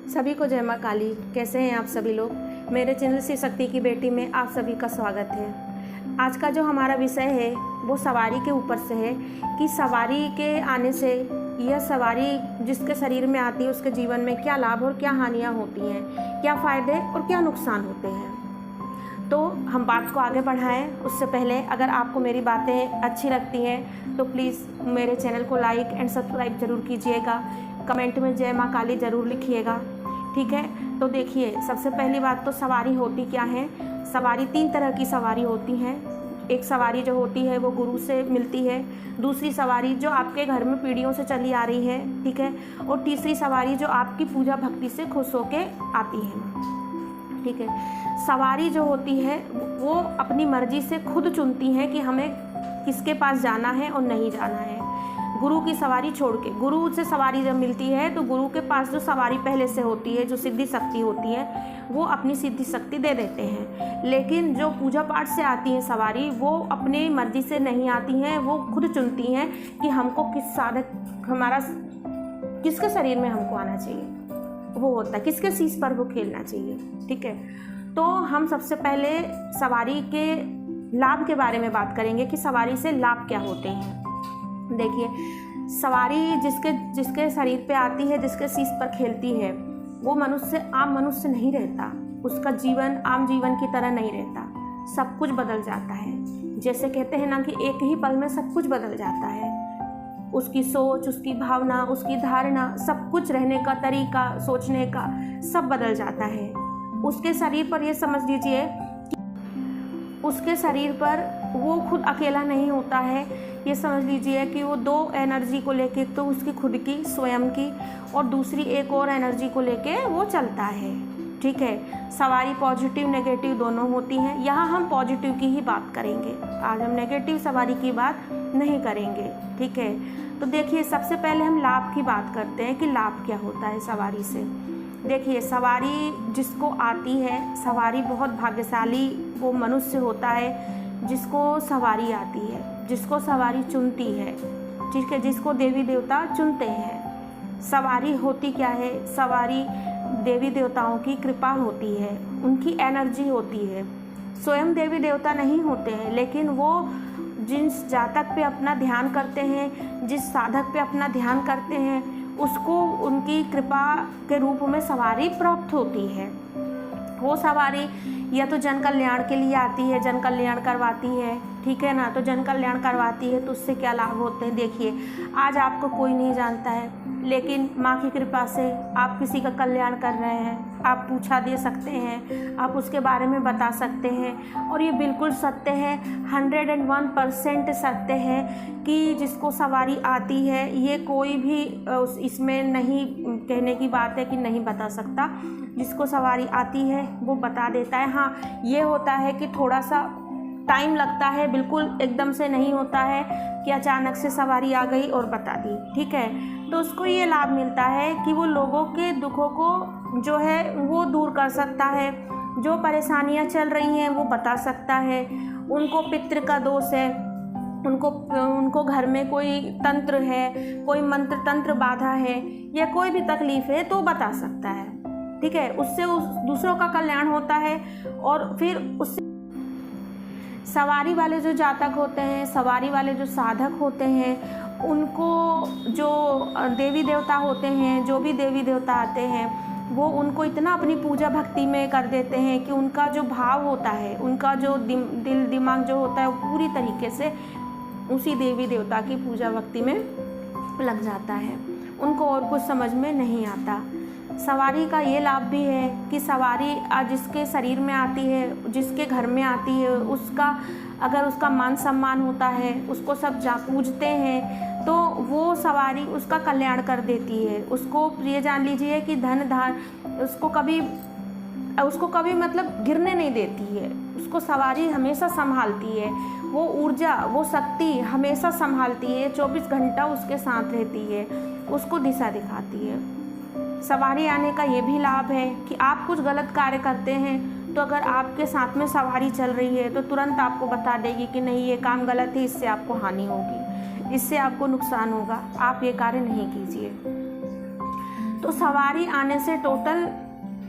सभी को जय माँ काली। कैसे हैं आप सभी लोग? मेरे चैनल शिव शक्ति की बेटी में आप सभी का स्वागत है। आज का जो हमारा विषय है वो सवारी के ऊपर से है कि सवारी के आने से यह सवारी जिसके शरीर में आती है उसके जीवन में क्या लाभ और क्या हानियाँ होती हैं, क्या फ़ायदे और क्या नुकसान होते हैं। तो हम बात को आगे बढ़ाएं उससे पहले अगर आपको मेरी बातें अच्छी लगती हैं तो प्लीज़ मेरे चैनल को लाइक एंड सब्सक्राइब ज़रूर कीजिएगा। कमेंट में जय माँ काली ज़रूर लिखिएगा, ठीक है। तो देखिए, सबसे पहली बात तो सवारी होती क्या है। सवारी 3 तरह की सवारी होती हैं। एक सवारी जो होती है वो गुरु से मिलती है, दूसरी सवारी जो आपके घर में पीढ़ियों से चली आ रही है, ठीक है, और तीसरी सवारी जो आपकी पूजा भक्ति से खुश होके आती है, ठीक है। सवारी जो होती है वो अपनी मर्जी से खुद चुनती हैं कि हमें किसके पास जाना है और नहीं जाना है। गुरु की सवारी छोड़ के, गुरु से सवारी जब मिलती है तो गुरु के पास जो सवारी पहले से होती है, जो सिद्धि शक्ति होती है, वो अपनी सिद्धि शक्ति दे देते हैं। लेकिन जो पूजा पाठ से आती है सवारी, वो अपनी मर्जी से नहीं आती हैं, वो खुद चुनती हैं कि हमको किस साधक, हमारा किसके शरीर में हमको आना चाहिए, वो होता है किसके शीश पर वो खेलना चाहिए, ठीक है। तो हम सबसे पहले सवारी के लाभ के बारे में बात करेंगे कि सवारी से लाभ क्या होते हैं। देखिए, सवारी जिसके शरीर पे आती है, जिसके शीश पर खेलती है, वो मनुष्य आम मनुष्य नहीं रहता। उसका जीवन आम जीवन की तरह नहीं रहता, सब कुछ बदल जाता है। जैसे कहते हैं ना कि एक ही पल में सब कुछ बदल जाता है। उसकी सोच, उसकी भावना, उसकी धारणा, सब कुछ, रहने का तरीका, सोचने का, सब बदल जाता है। उसके शरीर पर ये समझ लीजिए कि उसके शरीर पर वो खुद अकेला नहीं होता है। ये समझ लीजिए कि वो 2 एनर्जी को लेके, तो उसकी खुद की स्वयं की और दूसरी एक और एनर्जी को लेके वो चलता है, ठीक है। सवारी पॉजिटिव नेगेटिव दोनों होती हैं। यहाँ हम पॉजिटिव की ही बात करेंगे, आज हम नेगेटिव सवारी की बात नहीं करेंगे, ठीक है। तो देखिए, सबसे पहले हम लाभ की बात करते हैं कि लाभ क्या होता है सवारी से। देखिए, सवारी जिसको आती है, सवारी बहुत भाग्यशाली वो मनुष्य होता है जिसको सवारी आती है, जिसको सवारी चुनती है, ठीक है, जिसको देवी देवता चुनते हैं। सवारी होती क्या है? सवारी देवी देवताओं की कृपा होती है, उनकी एनर्जी होती है। स्वयं देवी देवता नहीं होते हैं, लेकिन वो जिस जातक पे अपना ध्यान करते हैं, जिस साधक पे अपना ध्यान करते हैं, उसको उनकी कृपा के रूप में सवारी प्राप्त होती है। वो सवारी या तो जन कल्याण के लिए आती है, जन कल्याण करवाती है, ठीक है ना। तो जन कल्याण करवाती है तो उससे क्या लाभ होते हैं? देखिए, आज आपको कोई नहीं जानता है, लेकिन माँ की कृपा से आप किसी का कल्याण कर रहे हैं, आप पूछा दे सकते हैं, आप उसके बारे में बता सकते हैं। और ये बिल्कुल सत्य है, 101% सत्य है कि जिसको सवारी आती है, ये कोई भी इसमें नहीं कहने की बात है कि नहीं बता सकता। जिसको सवारी आती है वो बता देता है। हाँ, ये होता है कि थोड़ा सा टाइम लगता है, बिल्कुल एकदम से नहीं होता है कि अचानक से सवारी आ गई और बता दी, ठीक है। तो उसको ये लाभ मिलता है कि वो लोगों के दुखों को जो है वो दूर कर सकता है, जो परेशानियां चल रही हैं वो बता सकता है। उनको पितृ का दोष है, उनको घर में कोई तंत्र है, कोई मंत्र तंत्र बाधा है या कोई भी तकलीफ है तो बता सकता है, ठीक है। उससे उस दूसरों का कल्याण होता है। और फिर उससे सवारी वाले जो जातक होते हैं, सवारी वाले जो साधक होते हैं, उनको जो देवी देवता होते हैं, जो भी देवी देवता आते हैं, वो उनको इतना अपनी पूजा भक्ति में कर देते हैं कि उनका जो भाव होता है, उनका जो दिल दिमाग जो होता है, वो पूरी तरीके से उसी देवी देवता की पूजा भक्ति में लग जाता है। उनको और कुछ समझ में नहीं आता। सवारी का ये लाभ भी है कि सवारी जिसके शरीर में आती है, जिसके घर में आती है, उसका अगर उसका मान सम्मान होता है, उसको सब पूजते हैं, तो वो सवारी उसका कल्याण कर देती है। उसको ये जान लीजिए कि धन धान उसको कभी मतलब गिरने नहीं देती है। उसको सवारी हमेशा संभालती है, वो ऊर्जा, वो शक्ति हमेशा संभालती है, 24 घंटा उसके साथ रहती है, उसको दिशा दिखाती है। सवारी आने का ये भी लाभ है कि आप कुछ गलत कार्य करते हैं तो अगर आपके साथ में सवारी चल रही है तो तुरंत आपको बता देगी कि नहीं, ये काम गलत है, इससे आपको हानि होगी। इससे आपको नुकसान होगा, आप ये कार्य नहीं कीजिए। तो सवारी आने से टोटल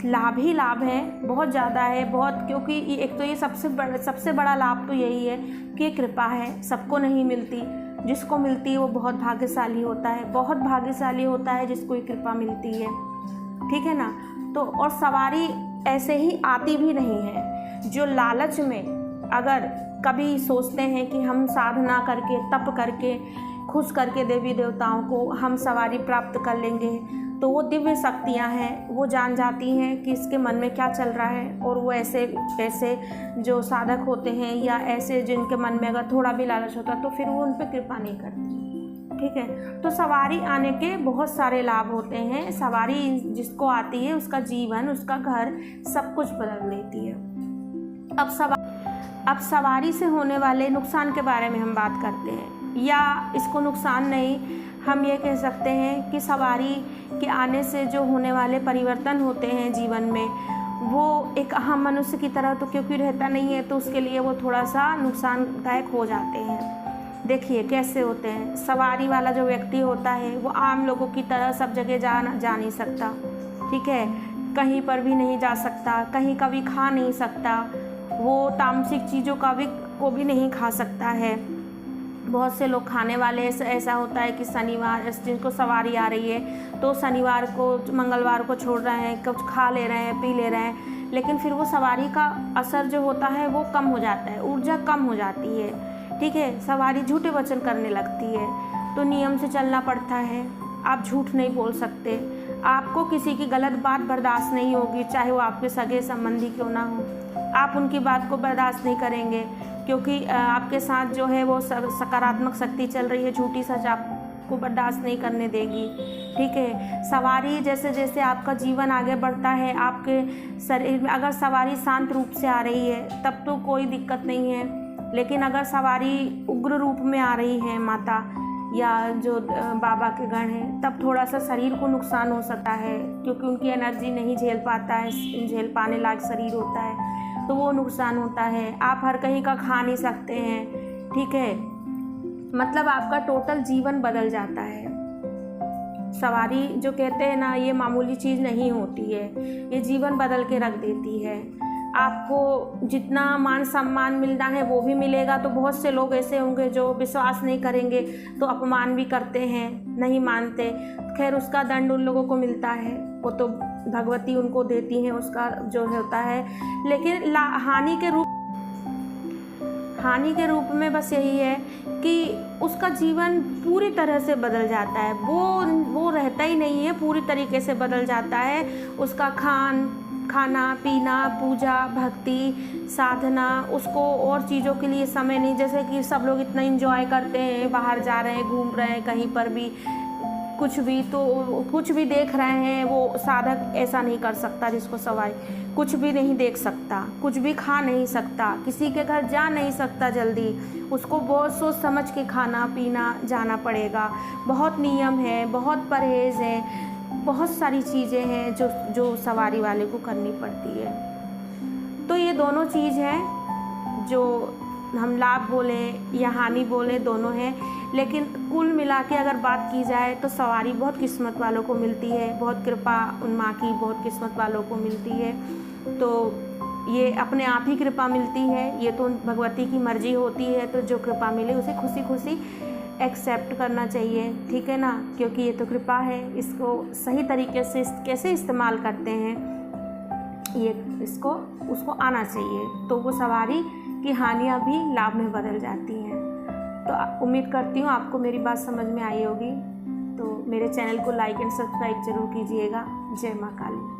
लाभ ही लाभ है, बहुत ज़्यादा है, बहुत, क्योंकि एक तो ये सबसे बड़ा लाभ तो यही है कि कृपा है, सबको नहीं मिलती, जिसको मिलती है वो बहुत भाग्यशाली होता है, बहुत भाग्यशाली होता है जिसको ये कृपा मिलती है, ठीक है ना। तो और सवारी ऐसे ही आती भी नहीं है। जो लालच में अगर कभी सोचते हैं कि हम साधना करके, तप करके, खुश करके देवी देवताओं को हम सवारी प्राप्त कर लेंगे, तो वो दिव्य शक्तियाँ हैं, वो जान जाती हैं कि इसके मन में क्या चल रहा है, और वो ऐसे जो साधक होते हैं या ऐसे जिनके मन में अगर थोड़ा भी लालच होता है तो फिर वो उन पर कृपा नहीं करती, ठीक है। तो सवारी आने के बहुत सारे लाभ होते हैं। सवारी जिसको आती है उसका जीवन, उसका घर, सब कुछ बदल देती है। अब सवारी से होने वाले नुकसान के बारे में हम बात करते हैं, या इसको नुकसान नहीं, हम ये कह सकते हैं कि सवारी के आने से जो होने वाले परिवर्तन होते हैं जीवन में, वो एक आम मनुष्य की तरह तो क्योंकि रहता नहीं है, तो उसके लिए वो थोड़ा सा नुकसानदायक हो जाते हैं। देखिए कैसे होते हैं। सवारी वाला जो व्यक्ति होता है वो आम लोगों की तरह सब जगह जा नहीं सकता, ठीक है, कहीं पर भी नहीं जा सकता, कहीं का भी खा नहीं सकता, वो तामसिक चीज़ों को भी नहीं खा सकता है। बहुत से लोग खाने वाले ऐसा होता है कि शनिवार जिनको सवारी आ रही है तो शनिवार को, मंगलवार को छोड़ रहे हैं, कुछ खा ले रहे हैं, पी ले रहे हैं, लेकिन फिर वो सवारी का असर जो होता है वो कम हो जाता है, ऊर्जा कम हो जाती है, ठीक है। सवारी झूठे वचन करने लगती है, तो नियम से चलना पड़ता है। आप झूठ नहीं बोल सकते, आपको किसी की गलत बात बर्दाश्त नहीं होगी, चाहे वो आपके सगे संबंधी क्यों ना हो, आप उनकी बात को बर्दाश्त नहीं करेंगे, क्योंकि आपके साथ जो है वो सकारात्मक शक्ति चल रही है, झूठी सच आपको बर्दाश्त नहीं करने देगी, ठीक है। सवारी जैसे जैसे आपका जीवन आगे बढ़ता है, आपके शरीर में अगर सवारी शांत रूप से आ रही है तब तो कोई दिक्कत नहीं है, लेकिन अगर सवारी उग्र रूप में आ रही है माता या जो बाबा के गण हैं, तब थोड़ा सा शरीर को नुकसान हो सकता है, क्योंकि उनकी एनर्जी नहीं झेल पाता है, झेल पाने लायक शरीर होता है, तो वो नुकसान होता है। आप हर कहीं का खा नहीं सकते हैं, ठीक है, मतलब आपका टोटल जीवन बदल जाता है। सवारी जो कहते हैं ना, ये मामूली चीज़ नहीं होती है, ये जीवन बदल के रख देती है। आपको जितना मान सम्मान मिलना है वो भी मिलेगा, तो बहुत से लोग ऐसे होंगे जो विश्वास नहीं करेंगे तो अपमान भी करते हैं, नहीं मानते, खैर उसका दंड उन लोगों को मिलता है, वो तो भगवती उनको देती हैं, उसका जो होता है। लेकिन हानि के रूप में बस यही है कि उसका जीवन पूरी तरह से बदल जाता है, वो रहता ही नहीं है, पूरी तरीके से बदल जाता है। उसका खाना पीना, पूजा, भक्ति, साधना, उसको और चीज़ों के लिए समय नहीं। जैसे कि सब लोग इतना एंजॉय करते हैं, बाहर जा रहे हैं, घूम रहे हैं, कहीं पर भी कुछ भी देख रहे हैं, वो साधक ऐसा नहीं कर सकता। जिसको सवारी कुछ भी नहीं देख सकता, कुछ भी खा नहीं सकता, किसी के घर जा नहीं सकता जल्दी, उसको बहुत सोच समझ के खाना पीना जाना पड़ेगा। बहुत नियम है, बहुत परहेज़ है, बहुत सारी चीज़ें हैं जो सवारी वाले को करनी पड़ती है। तो ये दोनों चीज़ हैं जो हम लाभ बोलें या हानि बोलें, दोनों हैं। लेकिन कुल मिला के अगर बात की जाए तो सवारी बहुत किस्मत वालों को मिलती है, बहुत कृपा उन माँ की बहुत किस्मत वालों को मिलती है। तो ये अपने आप ही कृपा मिलती है, ये तो भगवती की मर्जी होती है। तो जो कृपा मिले उसे खुशी खुशी एक्सेप्ट करना चाहिए, ठीक है ना, क्योंकि ये तो कृपा है। इसको सही तरीके से कैसे इस्तेमाल करते हैं ये उसको आना चाहिए, तो वो सवारी की हानियाँ भी लाभ में बदल जाती हैं। तो उम्मीद करती हूँ आपको मेरी बात समझ में आई होगी। तो मेरे चैनल को लाइक एंड सब्सक्राइब जरूर कीजिएगा। जय माँ काली।